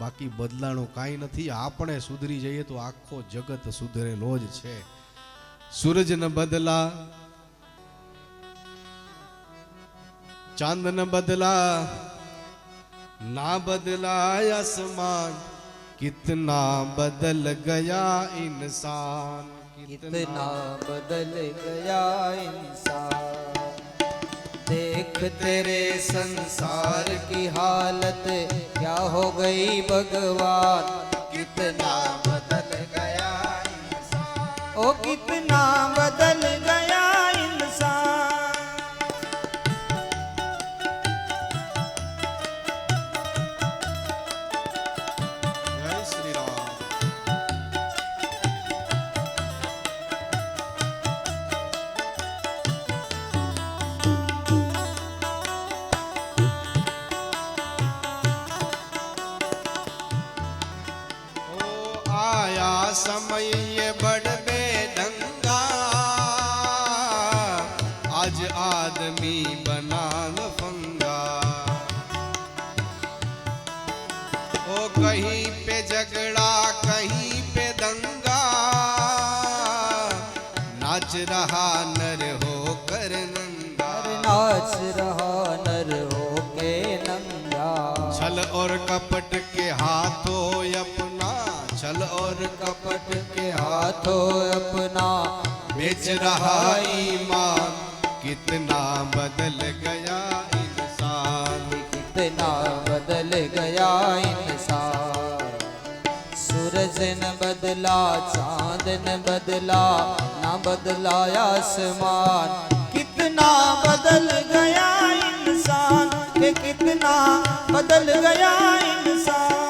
બાકી બદલાણું કાંઈ નથી. આપણે સુધરી જઈએ તો આખો જગત સુધરેલો જ છે. સૂરજ ન બદલા, चांद न बदला, ना बदला आसमान, कितना बदल गया इंसान, कितना बदल गया इंसान। देख तेरे संसार की हालत क्या हो गई भगवान, कितना बदल गया इंसान। ओ कितना बदल गया इंसान। जय श्री राम। आया समय ये बड़ बेढंगा, आज आदमी बना लफंगा। ओ कहीं पे झगड़ा कहीं पे दंगा, नाच रहा नर होकर नंगा, नाच रहा नर हो के नंगा। छल और कपट के हाथों अपना, छल और कपट के हाथों अपना बेच रहा ईमान, कितना बदल गया इंसान, कितना बदल गया इंसान। सूरज न बदला, चांद न बदला, ना बदला आसमान, कितना बदल गया इंसान, कितना बदल गया इंसान।